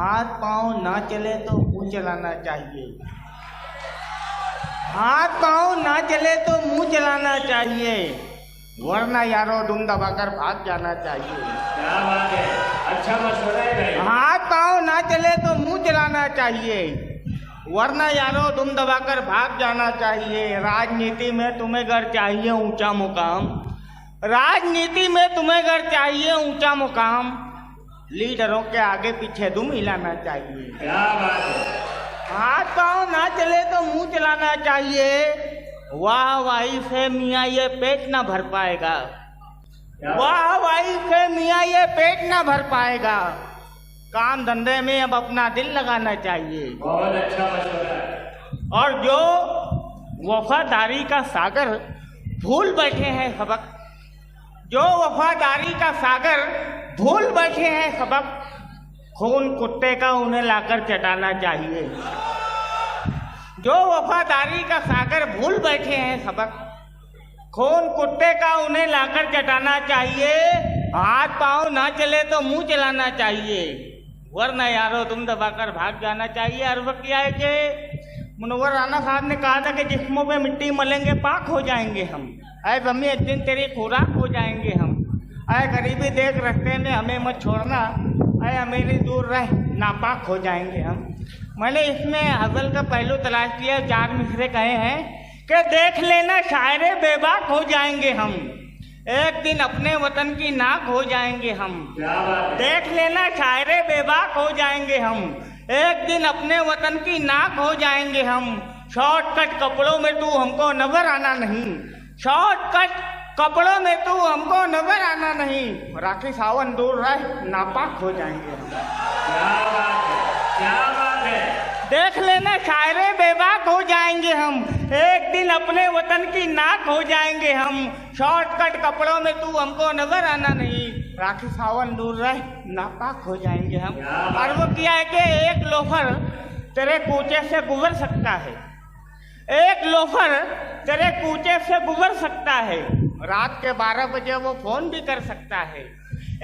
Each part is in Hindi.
हाथ पांव ना चले तो मुंह चलाना चाहिए। हाथ पांव ना चले तो मुंह चलाना चाहिए, वरना यारो दुम दबाकर भाग जाना चाहिए। क्या बात है, अच्छा मशवरा है भाई। हाथ पांव ना चले तो मुंह चलाना चाहिए, वरना यारो दुम दबाकर भाग जाना चाहिए। राजनीति में तुम्हें अगर चाहिए ऊंचा मुकाम, राजनीति में तुम्हें अगर चाहिए ऊंचा मुकाम, लीडरों के आगे पीछे दुम हिलाना चाहिए। क्या बात है। हाथ पांव ना चले तो मुंह चलाना चाहिए, वाह वाही से मियाँ ये पेट ना भर पाएगा, वाह वाही से मियाँ ये पेट ना भर पाएगा। काम धंधे में अब अपना दिल लगाना चाहिए। बहुत अच्छा मशवरा है। और जो वफादारी का सागर भूल बैठे हैं सबक, जो वफादारी का सागर भूल बैठे हैं सबक, खून कुत्ते का उन्हें लाकर चटाना चाहिए। जो वफादारी का सागर भूल बैठे हैं सबक, खून कुत्ते का उन्हें लाकर चटाना चाहिए। हाथ पांव ना चले तो मुंह चलाना चाहिए, वरना यारो तुम दबाकर भाग जाना चाहिए। अर्ज किया है कि मुनव्वर राना साहब ने कहा था कि जिस्मों पे मिट्टी मलेंगे पाक हो जाएंगे हम, अरे जमी एक दिन तेरी खुराक हो जाएंगे हम। अरे गरीबी देख रखते ने हमें मत छोड़ना, अरे अमीरी दूर रह नापाक हो जाएंगे हम। मैंने इसमें हज़ल का पहलू तलाश किया, चार मिसरे कहे हैं कि देख लेना शायरे बेबाक हो जाएंगे हम, एक दिन अपने वतन की नाक हो जाएंगे हम। देख लेना शायरे बेबाक हो जाएंगे हम, एक दिन अपने वतन की नाक हो जाएंगे हम। शॉर्टकट कपड़ों में तू हमको नजर आना नहीं, शॉर्टकट कपड़ों में तू हमको नजर आना नहीं, राखी सावन दूर रह नापाक हो जाएंगे हम। क्या बात है, क्या बात है। देख लेना शायरे बेबाक हो जाएंगे हम, एक दिन अपने वतन की नाक हो जाएंगे हम। शॉर्टकट कपड़ों में तू हमको नजर आना नहीं, राखी सावन दूर रह नापाक हो जाएंगे हम। और वो किया है कि एक लोफर तेरे कूचे से गुजर सकता है, एक लोफर तेरे कूचे से गुजर सकता है, रात के 12 बजे वो फोन भी कर सकता है।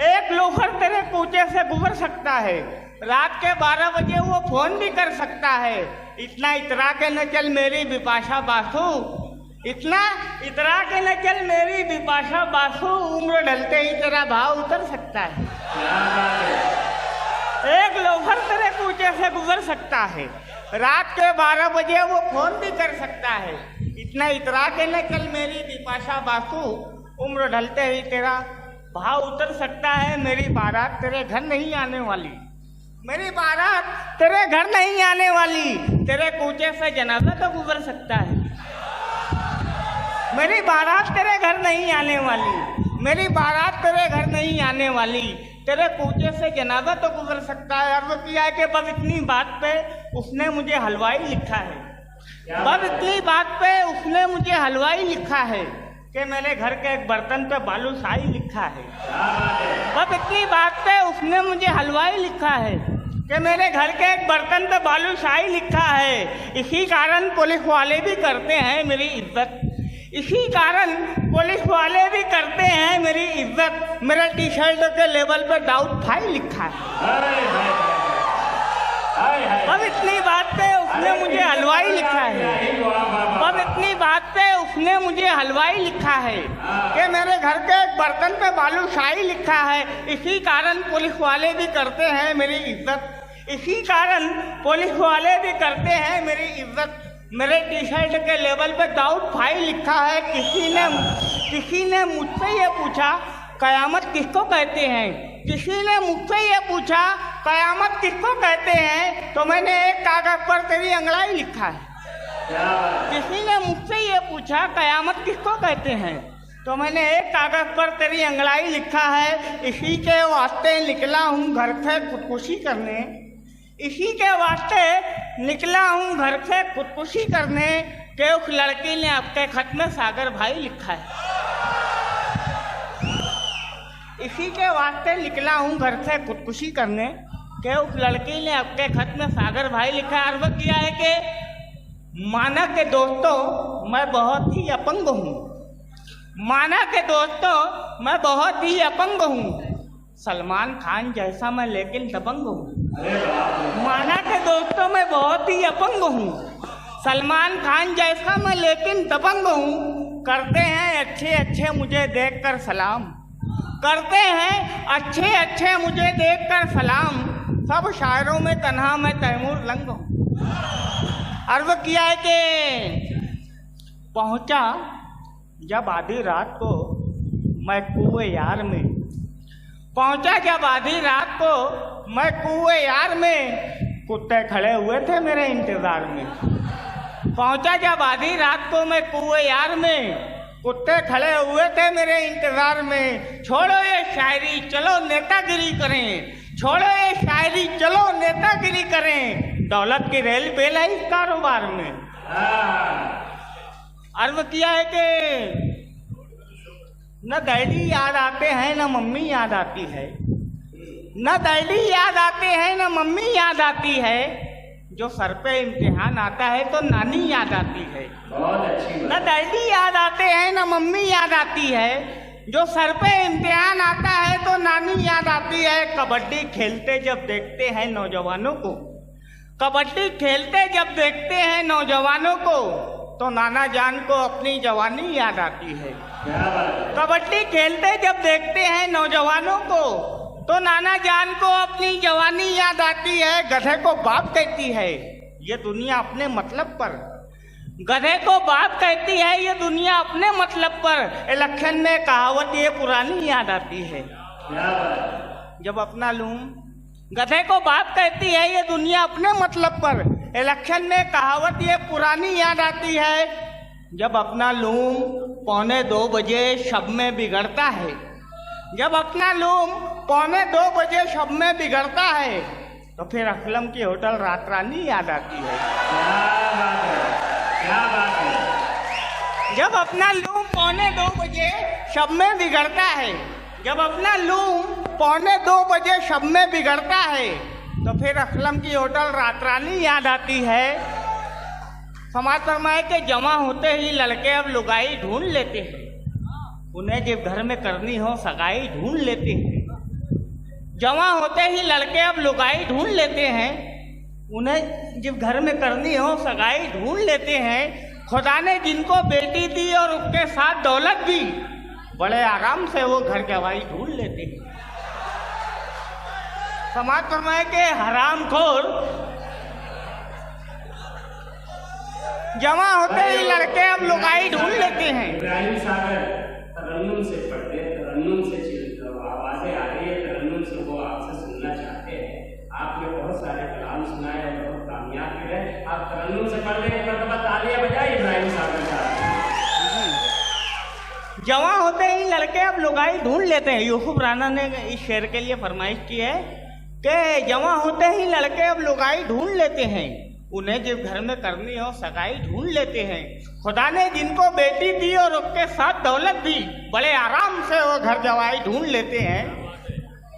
एक लोफर तेरे कूचे से गुजर सकता है, रात के 12 बजे वो फोन भी कर सकता है। इतना इतरा के न चल मेरी बिपाशा बासु, इतना इतरा के न चल मेरी बिपाशा बासु, उम्र ढलते ही तेरा भाव उतर सकता है। एक लोफर तेरे कूचे से गुजर सकता है, रात के 12 बजे वो फोन भी कर सकता है। इतना इतरा के न चल मेरी बिपाशा बासु, उम्र ढलते ही तेरा भाव उतर सकता है। मेरी बारात तेरे घर नहीं आने वाली, मेरी बारात तेरे घर नहीं आने वाली, तेरे कूचे से जनाजा तो गुजर सकता है। मेरी बारात तेरे घर नहीं आने वाली, मेरी बारात तेरे घर नहीं आने वाली, तेरे कूचे से जनाजा तो गुजर सकता है। अर्ज किया है कि बस इतनी बात पे उसने मुझे हलवाई लिखा है, बस इतनी बात पे उसने मुझे हलवाई लिखा है कि मेरे घर के एक बर्तन पे बालूशाही लिखा है। बस इतनी बात पे उसने मुझे हलवाई लिखा है कि मेरे घर के एक बर्तन पे बालूशाही लिखा है। इसी कारण पुलिस वाले भी करते हैं मेरी इज्जत, इसी कारण पुलिस वाले भी करते हैं मेरी इज्जत। मेरे टी शर्ट के लेवल पे दाऊद भाई लिखा है। बस इतनी बात पे उसने मुझे हलवाई लिखा है, बस इतनी बात पे उसने मुझे हलवाई लिखा है कि मेरे घर के एक बर्तन पे बालूशाही लिखा है। इसी कारण पुलिस वाले भी करते हैं मेरी इज्जत, इसी कारण पुलिस वाले भी करते हैं मेरी इज्जत। मेरे टी शर्ट के लेवल पे दाऊद भाई लिखा है। किसी ने मुझसे ये पूछा कयामत किसको कहते हैं, किसी ने मुझसे ये पूछा कयामत किसको कहते हैं, तो मैंने एक कागज पर तेरी अंगड़ाई लिखा है। किसी ने मुझसे ये पूछा कयामत किसको कहते हैं, तो मैंने एक कागज पर तेरी अंगड़ाई लिखा है। इसी के वास्ते निकला हूँ घर से खुदकुशी करने, इसी के वास्ते निकला हूँ घर से खुदकुशी करने, कि उस लड़की ने आपके खत में सागर भाई लिखा है। इसी के वास्ते निकला हूँ घर से खुदकुशी करने, कि उस लड़की ने आपके खत में सागर भाई लिखा है। अर्ज किया है कि माना के दोस्तों मैं बहुत ही अपंग हूँ, माना के दोस्तों मैं बहुत ही अपंग हूँ, सलमान खान जैसा मैं लेकिन दबंग हूँ। अरे बाप रे। माना कि दोस्तों मैं बहुत ही अपंग हूँ, सलमान खान जैसा मैं लेकिन दबंग हूँ। करते हैं अच्छे अच्छे मुझे देखकर सलाम, करते हैं अच्छे अच्छे मुझे देखकर सलाम। सब शायरों में तन्हा मैं तैमूर लंग हूँ। अर्ज किया है कि पहुँचा जब आधी रात को मैं कुएं यार में, पहुँचा जब आधी रात को मैं कुएं यार में, कुत्ते खड़े हुए थे मेरे इंतजार में। पहुँचा जब आधी रात को मैं कुएं यार में, कुत्ते खड़े हुए थे मेरे इंतजार में। छोड़ो ये शायरी चलो नेतागिरी करें, छोड़ो ये शायरी चलो नेतागिरी करें, दौलत की रेल बेल है इस कारोबार में। अर्ज किया है कि न डैडी याद आते हैं न मम्मी याद आती है, न डैडी याद आते हैं न मम्मी याद आती है, जो सर पे इम्तिहान आता है तो नानी याद आती है। बहुत अच्छी बात। न डैडी याद आते हैं न मम्मी याद आती है, जो सर पे इम्तिहान आता है तो नानी याद आती है। कबड्डी खेलते जब देखते हैं नौजवानों को, कबड्डी खेलते जब देखते हैं नौजवानों को, तो नाना जान को अपनी जवानी याद आती है। क्या बात है। कबड्डी खेलते जब देखते हैं नौजवानों को, तो नाना जान को अपनी जवानी याद आती है। गधे को बाप कहती है ये दुनिया अपने मतलब पर, गधे को बाप कहती है ये दुनिया अपने मतलब पर। इलेक्शन में कहावत ये पुरानी याद आती है। क्या बात है। जब अपना लूम, गधे को बाप कहती है ये दुनिया अपने मतलब पर। इलेक्शन में कहावत ये पुरानी याद आती है। जब अपना लूम 1:45 बजे शब में बिगड़ता है, जब अपना लूम 1:45 बजे शब में बिगड़ता है, तो फिर असलम की होटल रात रानी याद आती है। क्या बात है। क्या बात है। जब अपना लूम 1:45 बजे शब में बिगड़ता है, जब अपना लूम 1:45 बजे शब में बिगड़ता है, तो फिर असलम की होटल रात रानी याद आती है। समाज फरमाए के जमा होते ही लड़के अब लुगाई ढूंढ लेते हैं, उन्हें जब घर में करनी हो सगाई ढूंढ लेते हैं। जमा होते ही लड़के अब लुगाई ढूंढ लेते हैं, उन्हें जब घर में करनी हो सगाई ढूंढ लेते हैं। खुदा ने जिनको बेटी दी और उसके साथ दौलत दी, बड़े आराम से वो घर गवाई ढूंढ लेते हैं। समाज फरमाए के हरामखोर जमा होते ही लड़के अब लुगाई ढूंढ लेते हैं। इब्राहिम सागर तरन्नुम से पढ़ते, तरन्नुम से आवाजें आ रही है, तरन्नुम से वो आपसे सुनना चाहते हैं। आपने बहुत सारे कलाम सुनाए और बहुत कामयाब भी रहे। आप तरन्नुम से पढ़ रहे हैं, तालियां बजाइए इब्राहिम सागर साहब। जमा होते ही लड़के अब लुगाई ढूंढ लेते हैं। यूसुफ राना ने इस शेर के लिए फरमाइश की है कि जमा होते ही लड़के अब लुगाई ढूंढ लेते हैं, उन्हें जब घर में करनी हो सगाई ढूंढ लेते हैं। खुदा ने जिनको बेटी दी और उसके साथ दौलत दी, बड़े आराम से वो घर जवाई ढूंढ लेते हैं।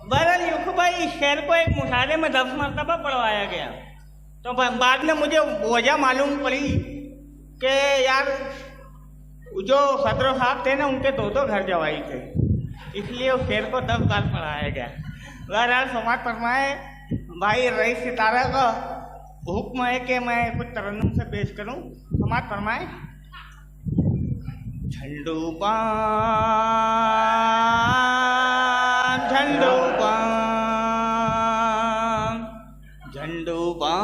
बहरहाल यूसुफ भाई इस शेर को एक मुशारे में 10 मरतबा पढ़वाया गया, तो बाद में मुझे वजह मालूम पड़ी कि यार जो सदर साहब थे ना उनके 2 घर जवाई थे, इसलिए उस शेर को 10 बार पढ़ाया गया। बहरहाल समाज फरमाए भाई रईस सितारा का हुक्म है कि मैं कुछ तरन्नुम से पेश करूं। समाज फरमाए झंडू बाम झंडू बाम झंडू बाम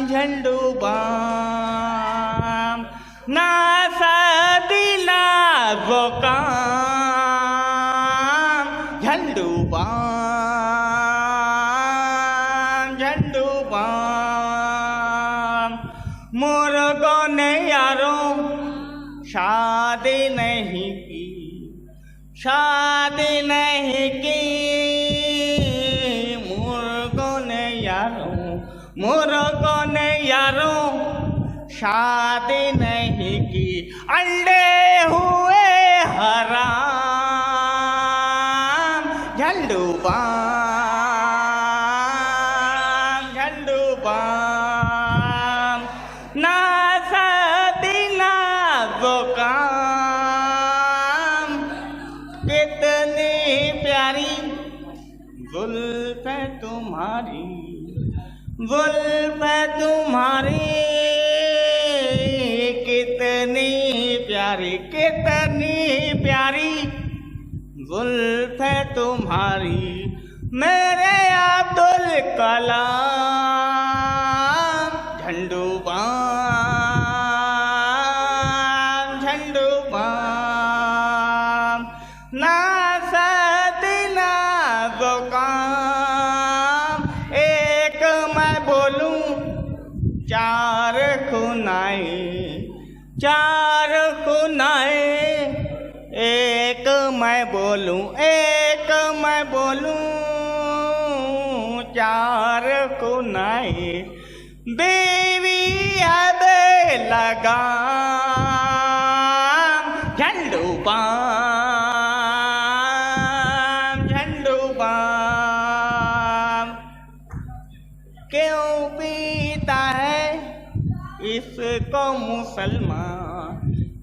झंडू बाम ना शादी ना वो काम झंडू बाम झंडू बाम मुर्गों ने यारों शादी नहीं की, शादी नहीं की मुर्गों ने यारों शादी नहीं की। अंडे हुए हराम झंडू बाम झंडू बाम ना शादी ना वो काम कितनी प्यारी जुल्फ़े तुम्हारी, जुल्फ़े तुम्हारी कितनी प्यारी, कितनी प्यारी जुल्फ़े तुम्हारी, मेरे अब्दुल कलाम झंडू बाम, झंडू बाम, ना सदना ज़ुकाम, एक मैं बोलूं चार खुनाए, चार खुनाए, एक मैं बोलूं, एक मैं बोलूं चार खुनाए, देवी अब लगाम झंडू बाम, झंडू बाम। क्यों पीता है इसको मुसलमान,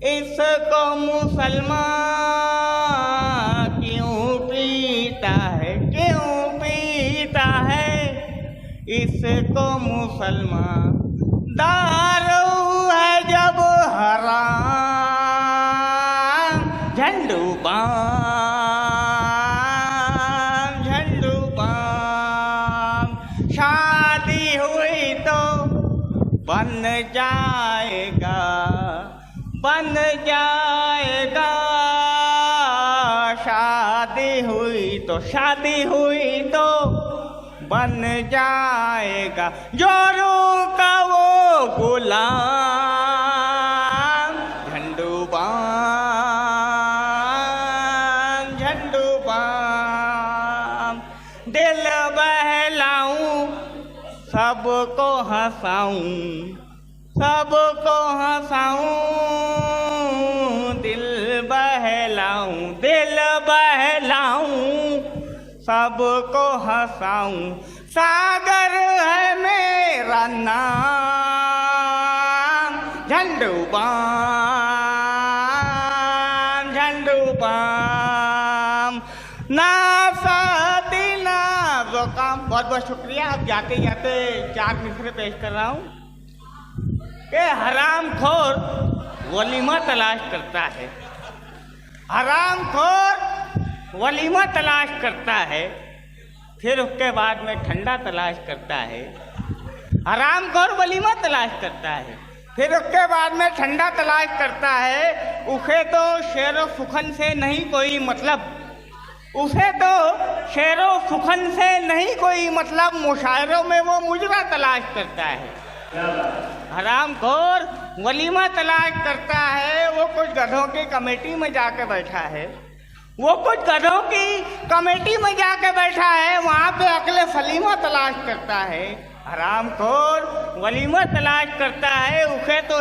इसको मुसलमान क्यों पीता है, क्यों पीता है इसको मुसलमान, दारू है जब हराम झंडू बाम, झंडू बाम। शादी हुई तो बन जाएगा, बन जाएगा, शादी हुई तो, शादी हुई तो बन जाएगा, जोरों का वो गुलाम झंडू बाम, झंडू बाम। दिल बहलाऊं सबको हंसाऊं, सबको हंसाऊं, दिल बहलाऊं, दिल बहलाऊं, सबको हंसाऊं, सागर है मेरा नाम झंडू बाम, झंडू बाम, ना साथी ना ज़ुकाम। बहुत बहुत शुक्रिया। अब जाते जाते चार मिसरे पेश कर रहा हूँ कि हरामखोर वलीमा तलाश करता है, हरामखोर वलीमा तलाश करता है, फिर उसके बाद में ठंडा तलाश करता है। हरामखोर वलीमा तलाश करता है, फिर उसके बाद में ठंडा तलाश करता है। उसे तो शेरो सुखन से नहीं कोई मतलब, उसे तो शेरो सुखन से नहीं कोई मतलब, मुशायरों में वो मुजरा तलाश करता है। हरामखोर वलीमा तलाश करता है। वो कुछ गधों की कमेटी में जाके बैठा है, वो कुछ गधों की कमेटी में जाके बैठा है, वहाँ पे अकले सलीमा तलाश करता है। हरामखोर वलीमा तलाश करता है, उसे तो